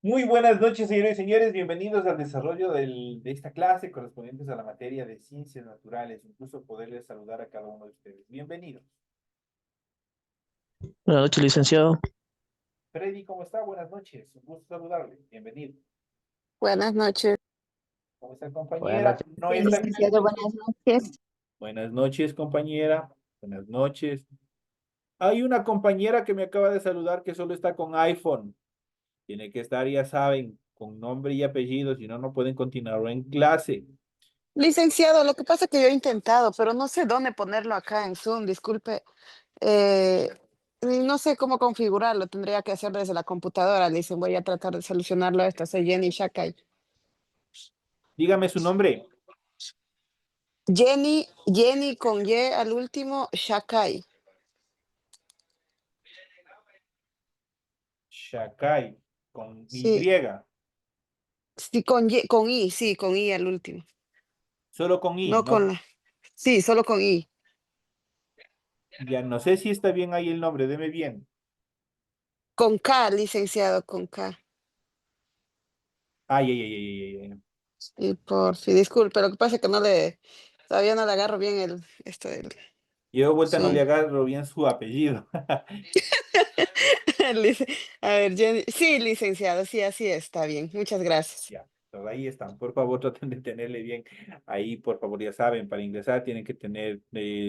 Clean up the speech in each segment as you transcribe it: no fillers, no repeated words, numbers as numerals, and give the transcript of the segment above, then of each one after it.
Muy buenas noches, señores y señores. Bienvenidos al desarrollo de esta clase correspondientes a la materia de ciencias naturales. Un gusto poderles saludar a cada uno de ustedes. Bienvenidos. Buenas noches, licenciado. Freddy, ¿cómo está? Buenas noches. Un gusto saludarle. Bienvenido. Buenas noches. ¿Cómo está, Buenas compañera? noches. No Sí, está aquí. licenciado, buenas noches. Buenas noches, compañera. Buenas noches. Hay una compañera que me acaba de saludar que solo está con iPhone. Tiene que estar, ya saben, con nombre y apellido, si no, no pueden continuar en clase. Licenciado, lo que pasa es que yo he intentado, pero no sé dónde ponerlo acá en Zoom, disculpe. Eh, no sé cómo configurarlo, tendría que hacer desde la computadora. Le dicen, voy a tratar de solucionarlo esto. Soy Jenny Shakai. Dígame su nombre. Jenny con Y al último, Shakai. Shakai, con Y. Sí, sí, con I, sí, con I al último. Solo con I, No con ¿no? la. Sí, solo con I. Ya no sé si está bien ahí el nombre, deme bien. Con K, licenciado, con K. Ay, ay, ay, ay, ay, ay. Y por si, disculpe, lo que pasa es que todavía no le agarro bien esto del Yo de vuelta no le Zoom. agarro bien su apellido. Lic- A ver, Jenny, sí, licenciado, sí, así está bien. Muchas gracias. Ya, pero ahí están. Por favor, traten de tenerle bien. Ahí, por favor, ya saben, para ingresar tienen que tener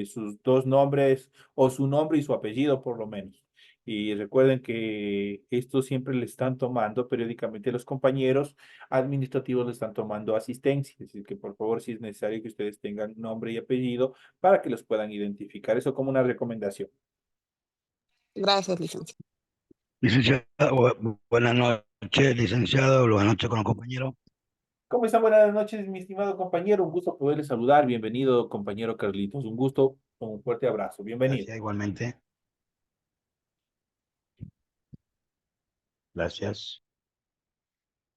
sus dos nombres o su nombre y su apellido, por lo menos. Y recuerden que esto siempre le están tomando periódicamente los compañeros administrativos, le están tomando asistencia. Así que, por favor, si es necesario que ustedes tengan nombre y apellido para que los puedan identificar. Eso como una recomendación. Gracias, licenciado. Licenciado, buenas noches, licenciado, buenas noches con los compañeros. ¿Cómo están? Buenas noches, mi estimado compañero. Un gusto poderle saludar. Bienvenido, compañero Carlitos. Un gusto, un fuerte abrazo. Bienvenido. Gracias, igualmente. Gracias.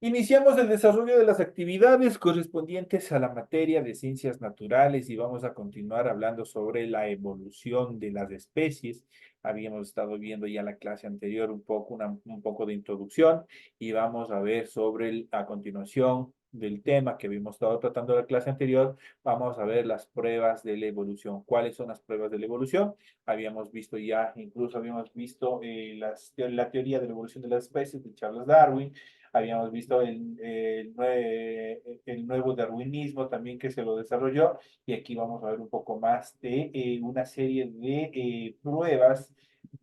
Iniciamos el desarrollo de las actividades correspondientes a la materia de ciencias naturales y vamos a continuar hablando sobre la evolución de las especies. Habíamos estado viendo ya en la clase anterior un poco de introducción y vamos a ver a continuación del tema que habíamos estado tratando en la clase anterior, vamos a ver las pruebas de la evolución. ¿Cuáles son las pruebas de la evolución? Habíamos visto ya, incluso habíamos visto la teoría de la evolución de las especies de Charles Darwin. Habíamos visto el nuevo darwinismo también que se lo desarrolló y aquí vamos a ver un poco más de una serie de pruebas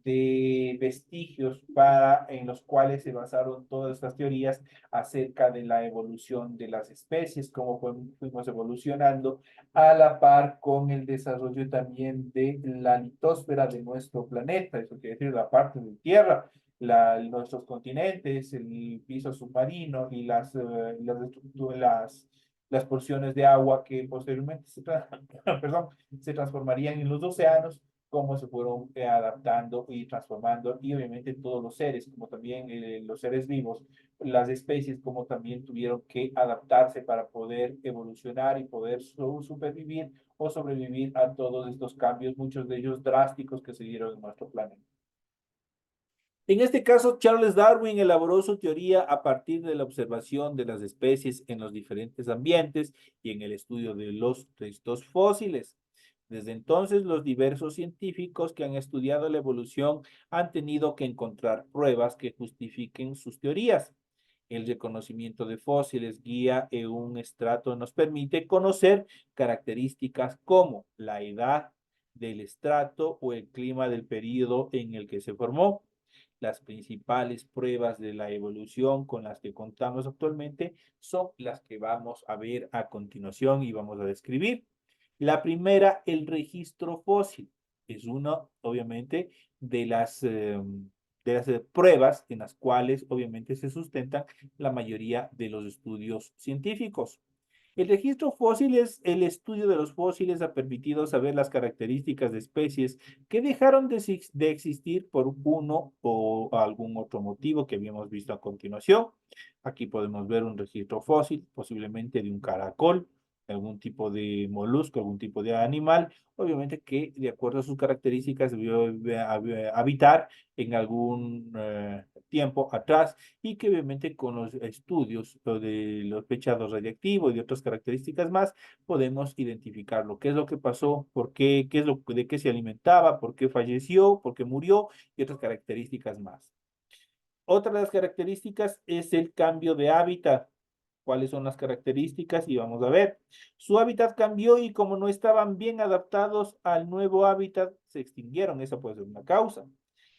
de vestigios en los cuales se basaron todas estas teorías acerca de la evolución de las especies, cómo fuimos evolucionando a la par con el desarrollo también de la litosfera de nuestro planeta, eso quiere decir la parte de tierra, nuestros continentes, el piso submarino y las porciones de agua que posteriormente perdón, se transformarían en los océanos, cómo se fueron adaptando y transformando, y obviamente todos los seres, como también los seres vivos, las especies, como también tuvieron que adaptarse para poder evolucionar y poder supervivir o sobrevivir a todos estos cambios, muchos de ellos drásticos que se dieron en nuestro planeta. En este caso, Charles Darwin elaboró su teoría a partir de la observación de las especies en los diferentes ambientes y en el estudio de los restos fósiles. Desde entonces, los diversos científicos que han estudiado la evolución han tenido que encontrar pruebas que justifiquen sus teorías. El reconocimiento de fósiles guía en un estrato nos permite conocer características como la edad del estrato o el clima del período en el que se formó. Las principales pruebas de la evolución con las que contamos actualmente son las que vamos a ver a continuación y vamos a describir. La primera, el registro fósil. Es una, obviamente, de las pruebas en las cuales, obviamente, se sustentan la mayoría de los estudios científicos. El registro fósil es el estudio de los fósiles ha permitido saber las características de especies que dejaron de existir por uno o algún otro motivo que habíamos visto a continuación. Aquí podemos ver un registro fósil, posiblemente de un caracol algún tipo de molusco, algún tipo de animal, obviamente que de acuerdo a sus características debió habitar en algún tiempo atrás y que obviamente con los estudios lo de los pechados radiactivos y de otras características más podemos identificarlo, qué es lo que pasó, por qué, qué es lo, de qué se alimentaba, por qué falleció, por qué murió y otras características más. Otra de las características es el cambio de hábitat. ¿Cuáles son las características? Y vamos a ver. Su hábitat cambió y como no estaban bien adaptados al nuevo hábitat, se extinguieron. Esa puede ser una causa.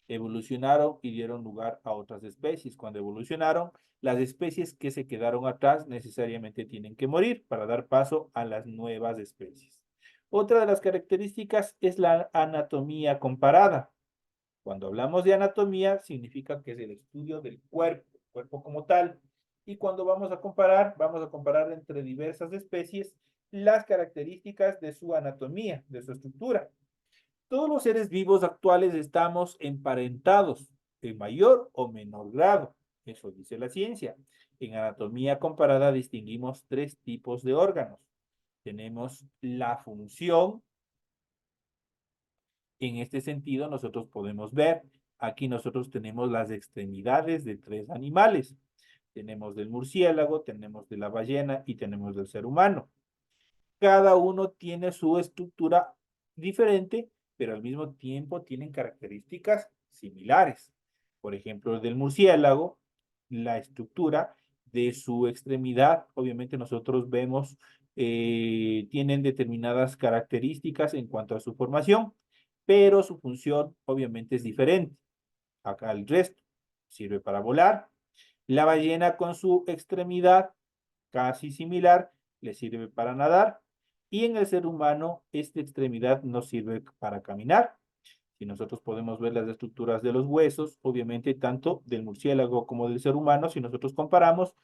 Evolucionaron y dieron lugar a otras especies. Cuando evolucionaron, las especies que se quedaron atrás necesariamente tienen que morir para dar paso a las nuevas especies. Otra de las características es la anatomía comparada. Cuando hablamos de anatomía, significa que es el estudio del cuerpo como tal. Y cuando vamos a comparar entre diversas especies las características de su anatomía, de su estructura. Todos los seres vivos actuales estamos emparentados en mayor o menor grado. Eso dice la ciencia. En anatomía comparada distinguimos tres tipos de órganos. Tenemos la función. En este sentido, nosotros podemos ver, aquí nosotros tenemos las extremidades de tres animales. Tenemos del murciélago, tenemos de la ballena y tenemos del ser humano. Cada uno tiene su estructura diferente, pero al mismo tiempo tienen características similares. Por ejemplo, el del murciélago, la estructura de su extremidad, obviamente nosotros vemos, tienen determinadas características en cuanto a su formación, pero su función obviamente es diferente. Acá el resto sirve para volar. La ballena con su extremidad casi similar le sirve para nadar y en el ser humano esta extremidad nos sirve para caminar. Si nosotros podemos ver las estructuras de los huesos, obviamente tanto del murciélago como del ser humano, si nosotros comparamos,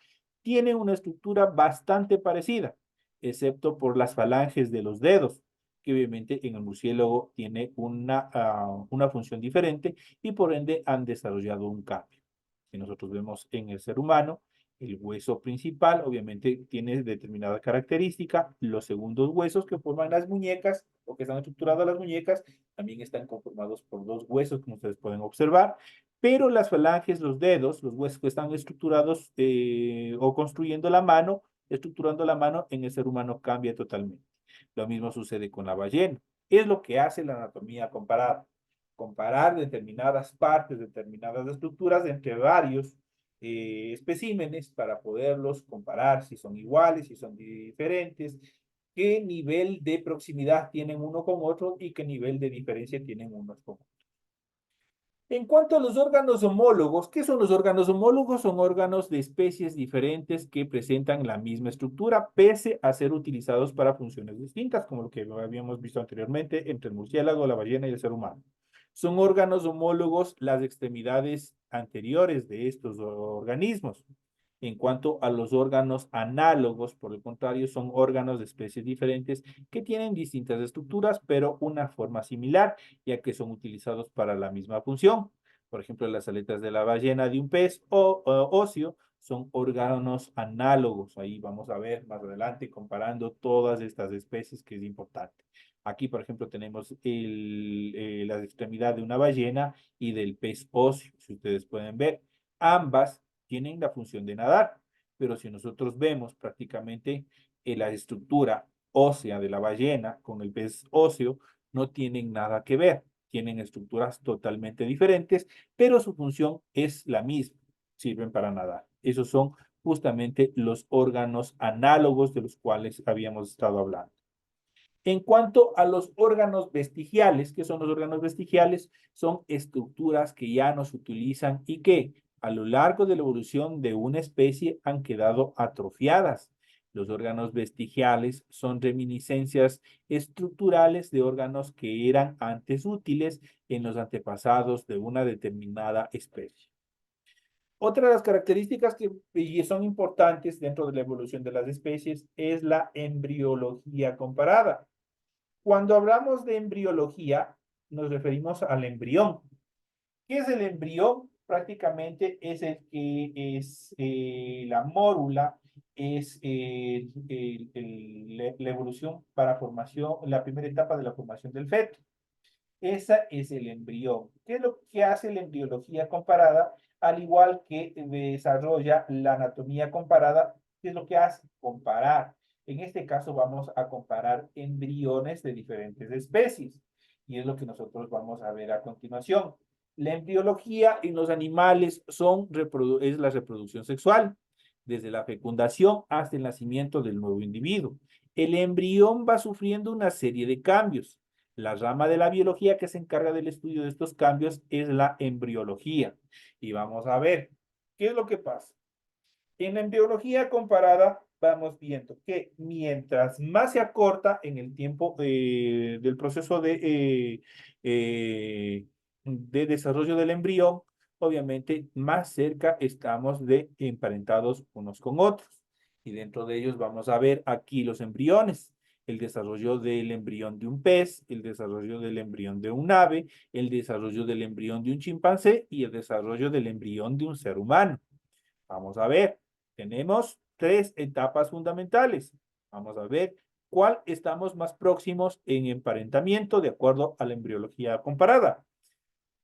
tienen una estructura bastante parecida, excepto por las falanges de los dedos, que obviamente en el murciélago tiene una función diferente y por ende han desarrollado un cambio. Si nosotros vemos en el ser humano, el hueso principal obviamente tiene determinada característica. Los segundos huesos que forman las muñecas o que están estructuradas las muñecas también están conformados por dos huesos, como ustedes pueden observar. Pero las falanges, los dedos, los huesos que están estructurados o construyendo la mano, estructurando la mano en el ser humano cambia totalmente. Lo mismo sucede con la ballena. Es lo que hace la anatomía comparada. Comparar determinadas partes, determinadas estructuras entre varios especímenes para poderlos comparar si son iguales, si son diferentes, qué nivel de proximidad tienen uno con otro y qué nivel de diferencia tienen unos con otros. En cuanto a los órganos homólogos, ¿qué son los órganos homólogos? Son órganos de especies diferentes que presentan la misma estructura, pese a ser utilizados para funciones distintas, como lo que habíamos visto anteriormente entre el murciélago, la ballena y el ser humano. Son órganos homólogos las extremidades anteriores de estos organismos. En cuanto a los órganos análogos, por el contrario, son órganos de especies diferentes que tienen distintas estructuras, pero una forma similar, ya que son utilizados para la misma función. Por ejemplo, las aletas de la ballena de un pez óseo son órganos análogos. Ahí vamos a ver más adelante comparando todas estas especies, que es importante. Aquí, por ejemplo, tenemos la extremidad de una ballena y del pez óseo, si ustedes pueden ver. Ambas tienen la función de nadar, pero si nosotros vemos prácticamente la estructura ósea de la ballena con el pez óseo, no tienen nada que ver, tienen estructuras totalmente diferentes, pero su función es la misma, sirven para nadar. Esos son justamente los órganos análogos de los cuales habíamos estado hablando. En cuanto a los órganos vestigiales, ¿qué son los órganos vestigiales? Son estructuras que ya no se utilizan y que a lo largo de la evolución de una especie han quedado atrofiadas. Los órganos vestigiales son reminiscencias estructurales de órganos que eran antes útiles en los antepasados de una determinada especie. Otra de las características que son importantes dentro de la evolución de las especies es la embriología comparada. Cuando hablamos de embriología, nos referimos al embrión. ¿Qué es el embrión? Prácticamente es el que es la mórula es la evolución para formación, la primera etapa de la formación del feto. Esa es el embrión. ¿Qué es lo que hace la embriología comparada? Al igual que desarrolla la anatomía comparada, ¿qué es lo que hace? Comparar. En este caso vamos a comparar embriones de diferentes especies. Y es lo que nosotros vamos a ver a continuación. La embriología en los animales es la reproducción sexual, desde la fecundación hasta el nacimiento del nuevo individuo. El embrión va sufriendo una serie de cambios. La rama de la biología que se encarga del estudio de estos cambios es la embriología. Y vamos a ver, ¿qué es lo que pasa? En la embriología comparada vamos viendo que mientras más se acorta en el tiempo del proceso de desarrollo del embrión, obviamente más cerca estamos de emparentados unos con otros. Y dentro de ellos vamos a ver aquí los embriones, el desarrollo del embrión de un pez, el desarrollo del embrión de un ave, el desarrollo del embrión de un chimpancé y el desarrollo del embrión de un ser humano. Vamos a ver, tenemos tres etapas fundamentales. Vamos a ver cuál estamos más próximos en emparentamiento de acuerdo a la embriología comparada.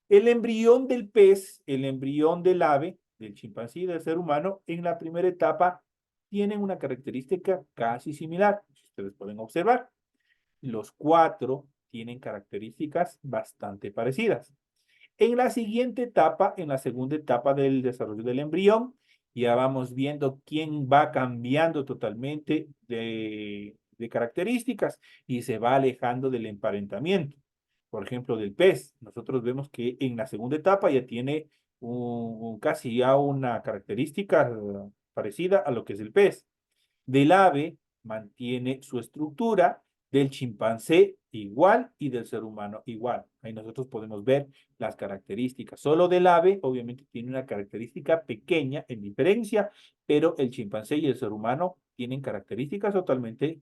El embrión del pez, el embrión del ave, del chimpancé y del ser humano, en la primera etapa tienen una característica casi similar. Si ustedes pueden observar, los cuatro tienen características bastante parecidas. En la siguiente etapa, en la segunda etapa del desarrollo del embrión, ya vamos viendo quién va cambiando totalmente de características y se va alejando del emparentamiento. Por ejemplo, del pez, nosotros vemos que en la segunda etapa ya tiene casi ya una característica parecida a lo que es el pez. Del ave mantiene su estructura, del chimpancé igual y del ser humano igual. Ahí nosotros podemos ver las características. Solo del ave, obviamente, tiene una característica pequeña en diferencia, pero el chimpancé y el ser humano tienen características totalmente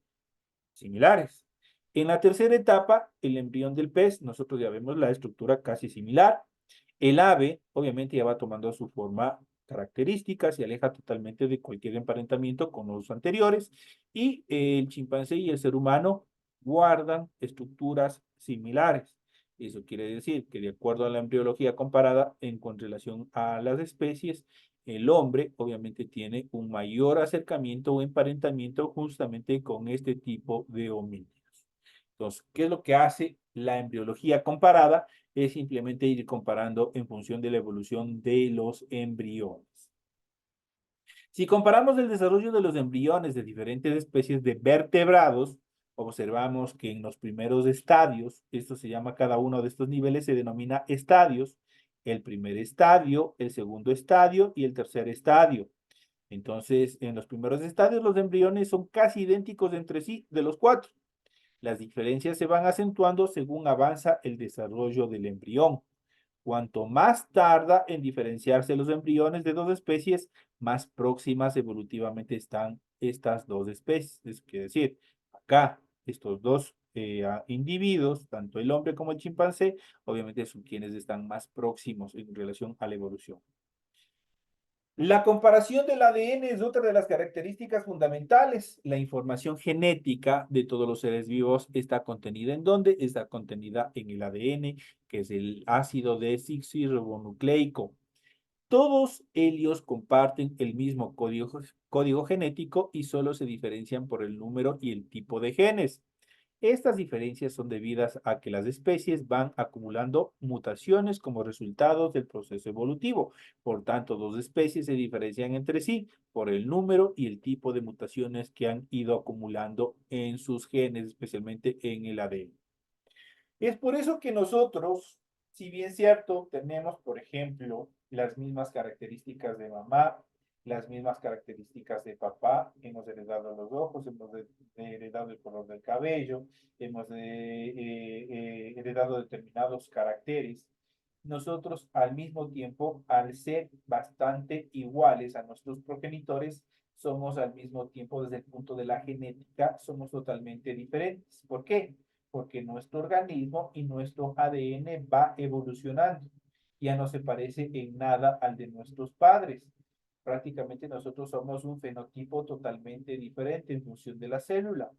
similares. En la tercera etapa, el embrión del pez, nosotros ya vemos la estructura casi similar. El ave, obviamente, ya va tomando su forma característica, se aleja totalmente de cualquier emparentamiento con los anteriores, y el chimpancé y el ser humano guardan estructuras similares. Eso quiere decir que de acuerdo a la embriología comparada con relación a las especies, el hombre obviamente tiene un mayor acercamiento o emparentamiento justamente con este tipo de homínidos. Entonces, ¿qué es lo que hace la embriología comparada? Es simplemente ir comparando en función de la evolución de los embriones. Si comparamos el desarrollo de los embriones de diferentes especies de vertebrados, observamos que en los primeros estadios, esto se llama cada uno de estos niveles, se denomina estadios, el primer estadio, el segundo estadio y el tercer estadio. Entonces, en los primeros estadios, los embriones son casi idénticos entre sí de los cuatro. Las diferencias se van acentuando según avanza el desarrollo del embrión. Cuanto más tarda en diferenciarse los embriones de dos especies, más próximas evolutivamente están estas dos especies. Eso quiere decir, acá estos dos individuos, tanto el hombre como el chimpancé, obviamente son quienes están más próximos en relación a la evolución. La comparación del ADN es otra de las características fundamentales. La información genética de todos los seres vivos está contenida ¿en dónde? Está contenida en el ADN, que es el ácido desoxirribonucleico. Todos ellos comparten el mismo código genético y solo se diferencian por el número y el tipo de genes. Estas diferencias son debidas a que las especies van acumulando mutaciones como resultado del proceso evolutivo. Por tanto, dos especies se diferencian entre sí por el número y el tipo de mutaciones que han ido acumulando en sus genes, especialmente en el ADN. Es por eso que nosotros, si bien cierto, tenemos, por ejemplo, las mismas características de mamá, las mismas características de papá, hemos heredado los ojos, hemos heredado el color del cabello, hemos heredado determinados caracteres. Nosotros al mismo tiempo, al ser bastante iguales a nuestros progenitores, somos al mismo tiempo desde el punto de la genética, somos totalmente diferentes. ¿Por qué? Porque nuestro organismo y nuestro ADN va evolucionando. Ya no se parece en nada al de nuestros padres. prácticamente nosotros somos un fenotipo totalmente diferente en función de la célula.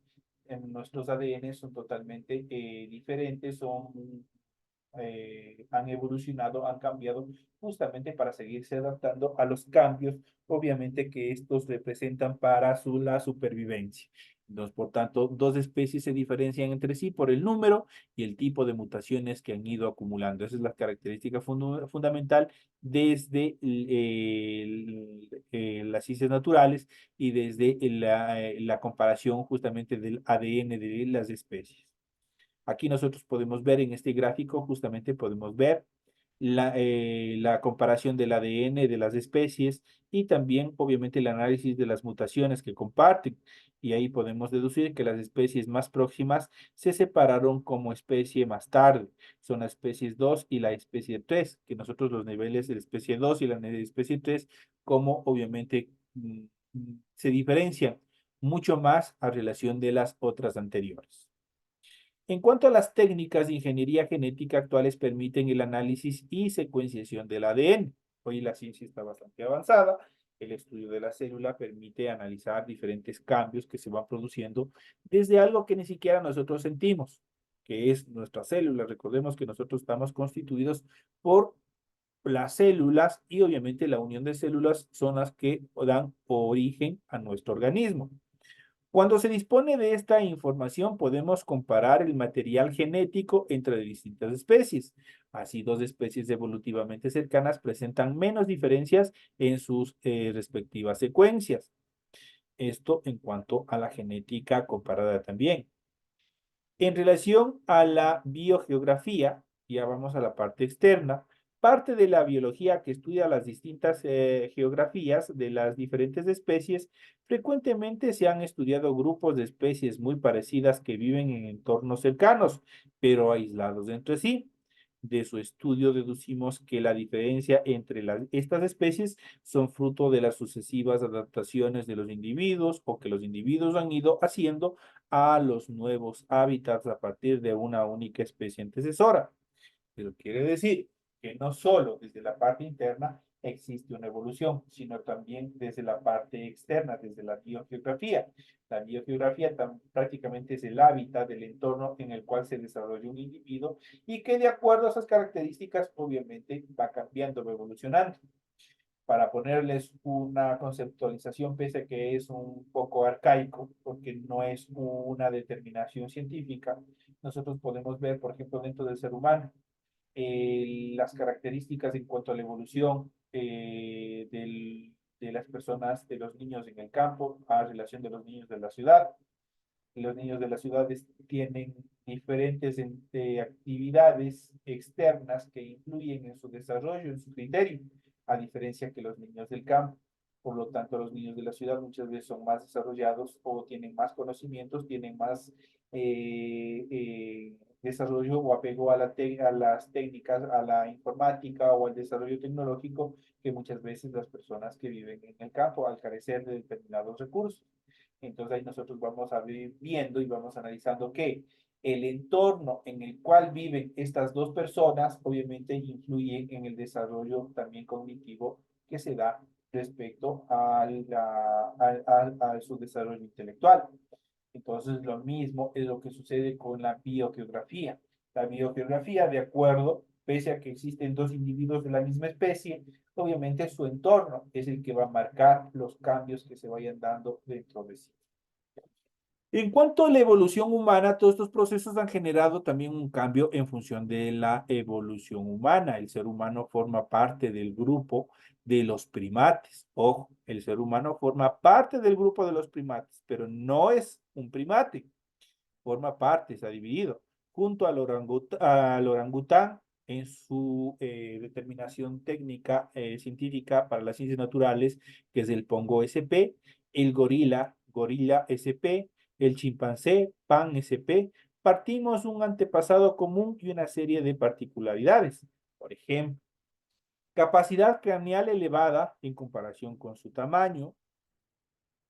Nuestros ADN son totalmente diferentes, han evolucionado, han cambiado justamente para seguirse adaptando a los cambios, obviamente que estos representan para la supervivencia. Entonces, por tanto, dos especies se diferencian entre sí por el número y el tipo de mutaciones que han ido acumulando. Esa es la característica fundamental desde las ciencias naturales y desde la comparación justamente del ADN de las especies. Aquí nosotros podemos ver en este gráfico, justamente podemos ver la comparación del ADN de las especies y también, obviamente, el análisis de las mutaciones que comparten. Y ahí podemos deducir que las especies más próximas se separaron como especie más tarde. Son las especies 2 y la especie 3, que nosotros los niveles de la especie 2 y la especie 3, como obviamente se diferencian mucho más a relación de las otras anteriores. En cuanto a las técnicas de ingeniería genética actuales permiten el análisis y secuenciación del ADN. Hoy la ciencia está bastante avanzada. El estudio de la célula permite analizar diferentes cambios que se van produciendo desde algo que ni siquiera nosotros sentimos, que es nuestra célula. Recordemos que nosotros estamos constituidos por las células y obviamente la unión de células son las que dan origen a nuestro organismo. Cuando se dispone de esta información, podemos comparar el material genético entre distintas especies. Así, dos especies evolutivamente cercanas presentan menos diferencias en sus respectivas secuencias. Esto en cuanto a la genética comparada también. En relación a la biogeografía, ya vamos a la parte externa, parte de la biología que estudia las distintas geografías de las diferentes especies, frecuentemente se han estudiado grupos de especies muy parecidas que viven en entornos cercanos, pero aislados entre sí. De su estudio deducimos que la diferencia entre estas especies son fruto de las sucesivas adaptaciones de los individuos o que los individuos han ido haciendo a los nuevos hábitats a partir de una única especie antecesora. Pero quiere decir que no solo desde la parte interna existe una evolución, sino también desde la parte externa, desde la biogeografía. La biogeografía prácticamente es el hábitat del entorno en el cual se desarrolla un individuo y que de acuerdo a esas características obviamente va cambiando, va evolucionando. Para ponerles una conceptualización, pese a que es un poco arcaico, porque no es una determinación científica, nosotros podemos ver, por ejemplo, dentro del ser humano, las características en cuanto a la evolución de las personas, de los niños en el campo, a relación de los niños de la ciudad. Los niños de las ciudades tienen diferentes actividades externas que influyen en su desarrollo, en su criterio, a diferencia que los niños del campo. Por lo tanto, los niños de la ciudad muchas veces son más desarrollados o tienen más conocimientos, tienen más desarrollo o apego a las técnicas, a la informática o al desarrollo tecnológico que muchas veces las personas que viven en el campo al carecer de determinados recursos. Entonces ahí nosotros vamos a ir viendo y vamos analizando que el entorno en el cual viven estas dos personas obviamente influye en el desarrollo también cognitivo que se da respecto a su desarrollo intelectual. Entonces lo mismo es lo que sucede con la biogeografía. La biogeografía, de acuerdo, pese a que existen dos individuos de la misma especie, obviamente su entorno es el que va a marcar los cambios que se vayan dando dentro de sí. En cuanto a la evolución humana, todos estos procesos han generado también un cambio en función de la evolución humana. El ser humano forma parte del grupo de los primates. Ojo, el ser humano forma parte del grupo de los primates, pero no es un primate. Forma parte, se ha dividido, junto al orangután en su determinación técnica científica para las ciencias naturales, que es el Pongo SP, el gorila SP, el chimpancé, Pan SP, partimos un antepasado común y una serie de particularidades. Por ejemplo, capacidad craneal elevada en comparación con su tamaño,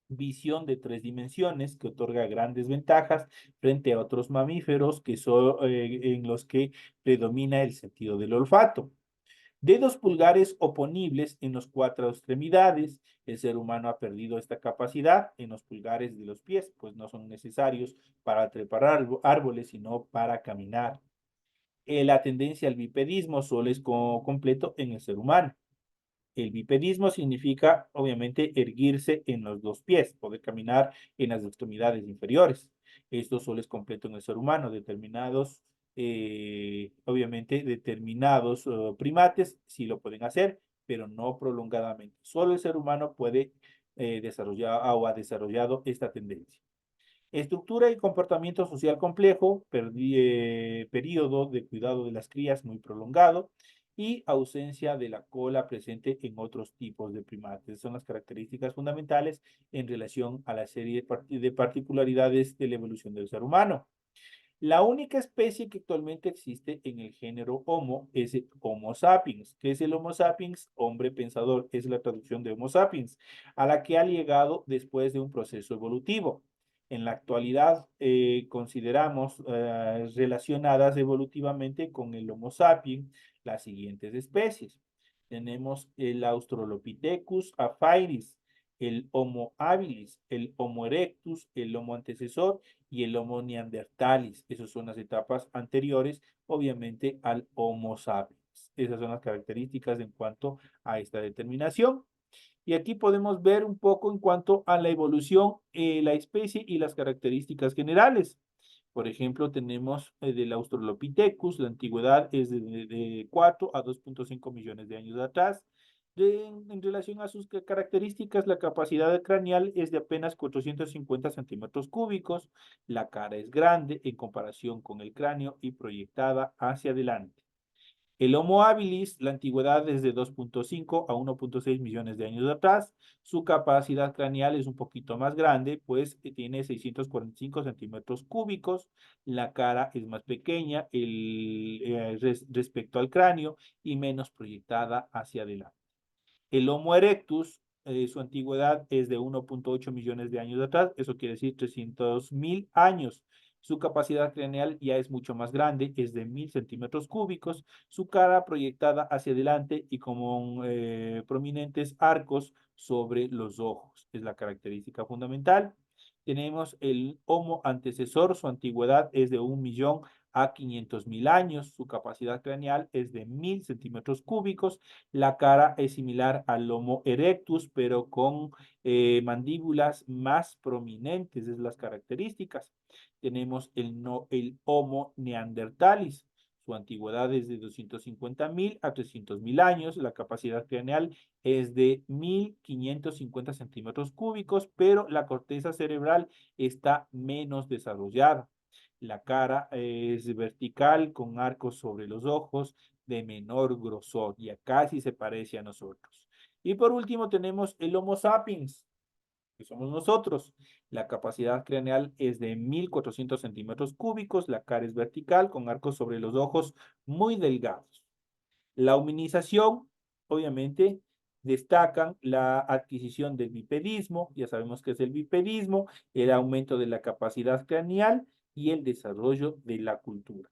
visión de 3 dimensiones que otorga grandes ventajas frente a otros mamíferos que son en los que predomina el sentido del olfato. Dedos pulgares oponibles en las 4 extremidades. El ser humano ha perdido esta capacidad en los pulgares de los pies, pues no son necesarios para trepar árboles, sino para caminar. La tendencia al bipedismo solo es completo en el ser humano. El bipedismo significa, obviamente, erguirse en los 2 pies, poder caminar en las extremidades inferiores. Esto solo es completo en el ser humano. Obviamente, determinados primates sí lo pueden hacer, pero no prolongadamente. Solo el ser humano puede desarrollar o ha desarrollado esta tendencia. Estructura y comportamiento social complejo, periodo de cuidado de las crías muy prolongado y ausencia de la cola presente en otros tipos de primates. Son las características fundamentales en relación a la serie de particularidades de la evolución del ser humano. La única especie que actualmente existe en el género Homo es el Homo sapiens. ¿Qué es el Homo sapiens? Hombre pensador, es la traducción de Homo sapiens, a la que ha llegado después de un proceso evolutivo. En la actualidad consideramos relacionadas evolutivamente con el Homo sapiens las siguientes especies. Tenemos el Australopithecus afaris, el Homo habilis, el Homo erectus, el Homo antecesor y el Homo neanderthalis. Esas son las etapas anteriores, obviamente, al Homo sapiens. Esas son las características en cuanto a esta determinación. Y aquí podemos ver un poco en cuanto a la evolución, la especie y las características generales. Por ejemplo, tenemos del Australopithecus, la antigüedad es de 4 a 2.5 millones de años atrás. En relación a sus características, la capacidad craneal es de apenas 450 centímetros cúbicos, la cara es grande en comparación con el cráneo y proyectada hacia adelante. El Homo habilis, la antigüedad es de 2.5 a 1.6 millones de años atrás. Su capacidad craneal es un poquito más grande, pues tiene 645 centímetros cúbicos. La cara es más pequeña respecto al cráneo y menos proyectada hacia adelante. El Homo erectus, su antigüedad es de 1.8 millones de años atrás, eso quiere decir 300.000 años. Su capacidad craneal ya es mucho más grande, es de 1.000 centímetros cúbicos, su cara proyectada hacia adelante y con prominentes arcos sobre los ojos. Es la característica fundamental. Tenemos el Homo antecesor, su antigüedad es de 1 millón a 500.000 años, su capacidad craneal es de 1.000 centímetros cúbicos, la cara es similar al Homo erectus, pero con mandíbulas más prominentes, es las características. Tenemos el Homo neanderthalis. Su antigüedad es de 250.000 a 300.000 años. La capacidad craneal es de 1.550 centímetros cúbicos, pero la corteza cerebral está menos desarrollada. La cara es vertical con arcos sobre los ojos de menor grosor, y acá sí se parece a nosotros. Y por último tenemos el Homo sapiens, que somos nosotros. La capacidad craneal es de 1.400 centímetros cúbicos, la cara es vertical con arcos sobre los ojos muy delgados. La hominización, obviamente, destacan la adquisición del bipedismo, ya sabemos qué es el bipedismo, el aumento de la capacidad craneal y el desarrollo de la cultura.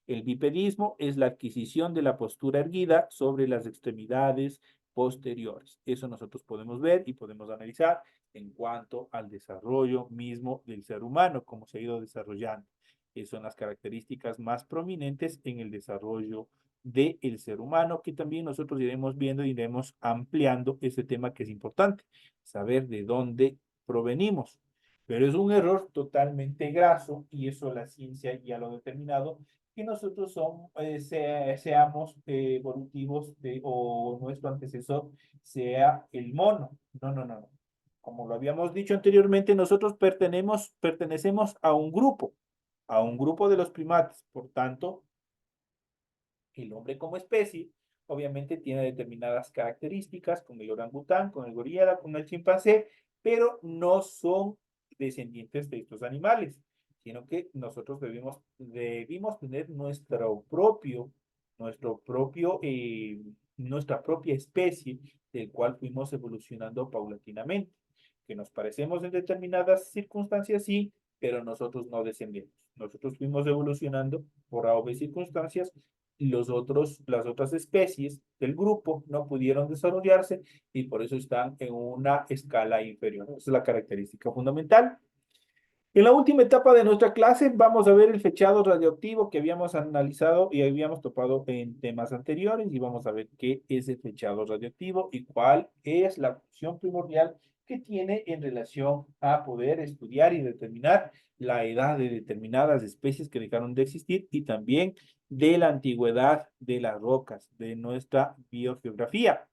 El bipedismo es la adquisición de la postura erguida sobre las extremidades posteriores. Eso nosotros podemos ver y podemos analizar en cuanto al desarrollo mismo del ser humano, cómo se ha ido desarrollando. Esas son las características más prominentes en el desarrollo del ser humano, que también nosotros iremos viendo y iremos ampliando este tema que es importante, saber de dónde provenimos. Pero es un error totalmente graso y eso la ciencia ya lo ha determinado, que nosotros seamos evolutivos o nuestro antecesor sea el mono. No, no, no, no. Como lo habíamos dicho anteriormente, nosotros pertenecemos a un grupo de los primates. Por tanto, el hombre como especie obviamente tiene determinadas características con el orangután, con el gorila, con el chimpancé, pero no son descendientes de estos animales, sino que nosotros debimos tener nuestra propia especie, del cual fuimos evolucionando paulatinamente. Que nos parecemos en determinadas circunstancias, sí, pero nosotros no descendemos. Nosotros fuimos evolucionando por A o B circunstancias las otras especies del grupo no pudieron desarrollarse y por eso están en una escala inferior. Esa es la característica fundamental. En la última etapa de nuestra clase vamos a ver el fechado radioactivo que habíamos analizado y habíamos topado en temas anteriores y vamos a ver qué es el fechado radioactivo y cuál es la función primordial que tiene en relación a poder estudiar y determinar la edad de determinadas especies que dejaron de existir y también de la antigüedad de las rocas de nuestra biogeografía.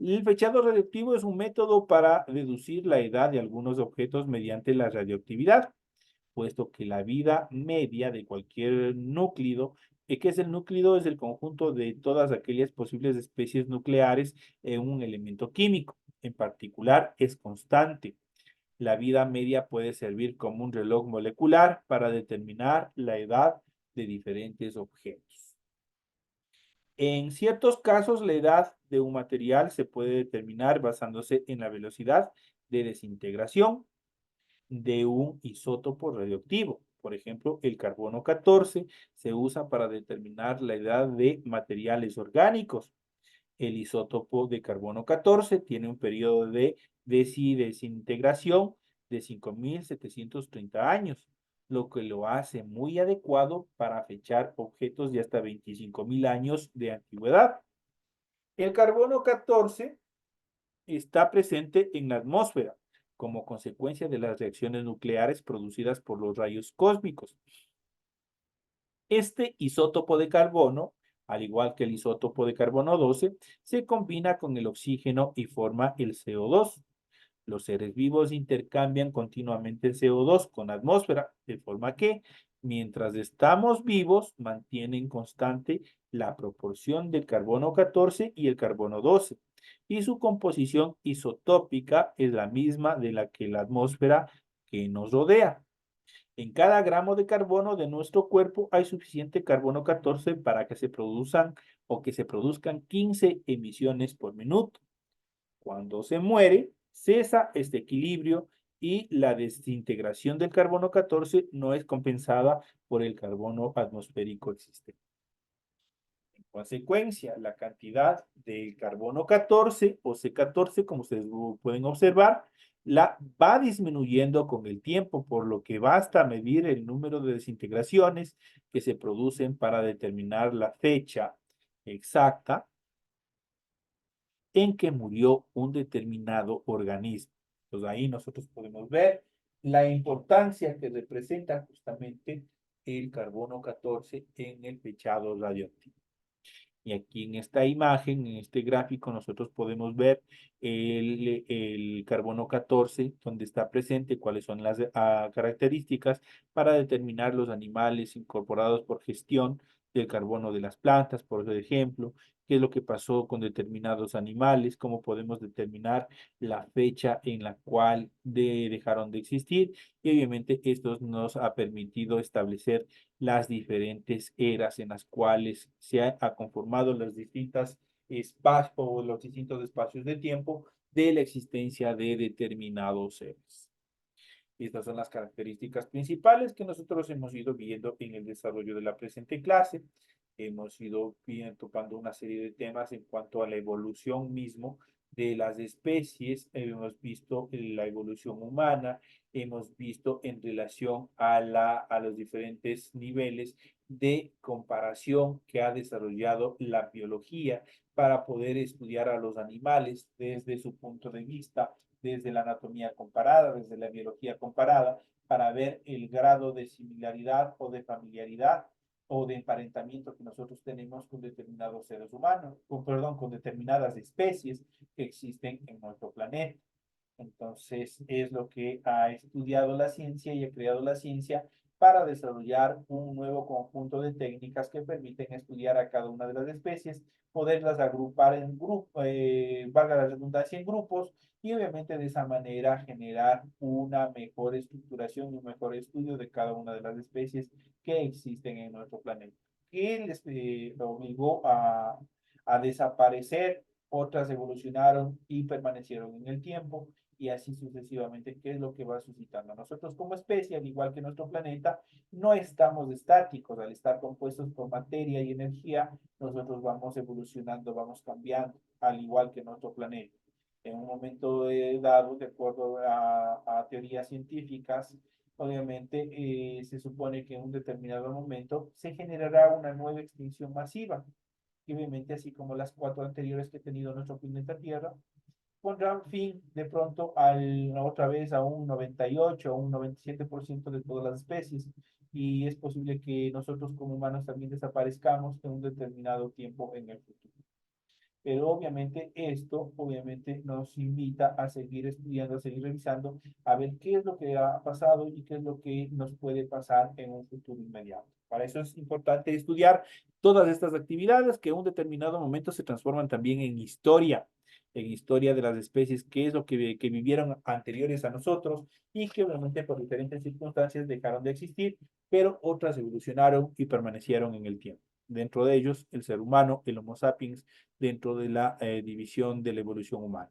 El fechado radioactivo es un método para deducir la edad de algunos objetos mediante la radioactividad, puesto que la vida media de cualquier núclido, ¿qué es el núclido? Es el conjunto de todas aquellas posibles especies nucleares en un elemento químico. En particular, es constante. La vida media puede servir como un reloj molecular para determinar la edad de diferentes objetos. En ciertos casos, la edad de un material se puede determinar basándose en la velocidad de desintegración de un isótopo radioactivo. Por ejemplo, el carbono 14 se usa para determinar la edad de materiales orgánicos. El isótopo de carbono 14 tiene un periodo de desintegración de 5.730 años, lo que lo hace muy adecuado para fechar objetos de hasta 25.000 años de antigüedad. El carbono 14 está presente en la atmósfera como consecuencia de las reacciones nucleares producidas por los rayos cósmicos. Este isótopo de carbono, al igual que el isótopo de carbono 12, se combina con el oxígeno y forma el CO2. Los seres vivos intercambian continuamente el CO2 con la atmósfera, de forma que, mientras estamos vivos, mantienen constante la proporción del carbono 14 y el carbono 12, y su composición isotópica es la misma de la que la atmósfera que nos rodea. En cada gramo de carbono de nuestro cuerpo hay suficiente carbono 14 para que se produzcan o que se produzcan 15 emisiones por minuto. Cuando se muere, cesa este equilibrio y la desintegración del carbono 14 no es compensada por el carbono atmosférico existente. En consecuencia, la cantidad del carbono 14 o C14, como ustedes pueden observar, la va disminuyendo con el tiempo, por lo que basta medir el número de desintegraciones que se producen para determinar la fecha exacta en que murió un determinado organismo. Entonces ahí nosotros podemos ver la importancia que representa justamente el carbono 14 en el fechado radioactivo. Y aquí en esta imagen, en este gráfico, nosotros podemos ver el carbono 14, donde está presente, cuáles son las características para determinar los animales incorporados por gestión del carbono de las plantas, por ejemplo, qué es lo que pasó con determinados animales, cómo podemos determinar la fecha en la cual dejaron de existir. Y obviamente esto nos ha permitido establecer las diferentes eras en las cuales se ha conformado las distintas espacios o los distintos espacios de tiempo de la existencia de determinados seres. Estas son las características principales que nosotros hemos ido viendo en el desarrollo de la presente clase. Hemos ido tocando una serie de temas en cuanto a la evolución mismo de las especies. Hemos visto la evolución humana, hemos visto en relación a los diferentes niveles de comparación que ha desarrollado la biología para poder estudiar a los animales desde su punto de vista, desde la anatomía comparada, desde la biología comparada, para ver el grado de similaridad o de familiaridad o de emparentamiento que nosotros tenemos con determinados seres humanos, con determinadas especies que existen en nuestro planeta. Entonces, es lo que ha estudiado la ciencia y ha creado la ciencia para desarrollar un nuevo conjunto de técnicas que permiten estudiar a cada una de las especies, poderlas agrupar en grupos, valga la redundancia, en grupos, y obviamente de esa manera generar una mejor estructuración y un mejor estudio de cada una de las especies que existen en nuestro planeta. ¿Qué les obligó a desaparecer? Otras evolucionaron y permanecieron en el tiempo y así sucesivamente, qué es lo que va suscitando. Nosotros como especie, al igual que nuestro planeta, no estamos estáticos. Al estar compuestos por materia y energía, nosotros vamos evolucionando, vamos cambiando, al igual que nuestro planeta. En un momento dado, de acuerdo a teorías científicas, obviamente se supone que en un determinado momento se generará una nueva extinción masiva. Y obviamente, así como las cuatro anteriores que ha tenido nuestro planeta Tierra, pondrán fin de pronto otra vez a un 98 o un 97% de todas las especies. Y es posible que nosotros como humanos también desaparezcamos en un determinado tiempo en el futuro. Pero obviamente esto obviamente nos invita a seguir estudiando, a seguir revisando, a ver qué es lo que ha pasado y qué es lo que nos puede pasar en un futuro inmediato. Para eso es importante estudiar todas estas actividades que en un determinado momento se transforman también en historia de las especies, qué es lo que vivieron anteriores a nosotros y que obviamente por diferentes circunstancias dejaron de existir, pero otras evolucionaron y permanecieron en el tiempo. Dentro de ellos, el ser humano, el Homo sapiens, dentro de la división de la evolución humana.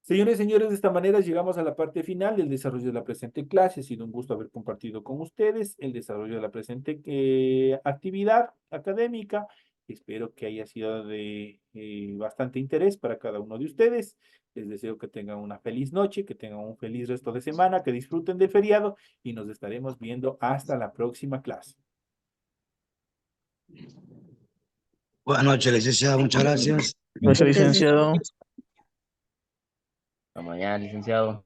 Señores y señores, de esta manera llegamos a la parte final del desarrollo de la presente clase. Ha sido un gusto haber compartido con ustedes el desarrollo de la presente actividad académica. Espero que haya sido de bastante interés para cada uno de ustedes. Les deseo que tengan una feliz noche, que tengan un feliz resto de semana, que disfruten del feriado y nos estaremos viendo hasta la próxima clase. Buenas noches, licenciado, muchas gracias. Gracias, licenciado. Hasta mañana, licenciado.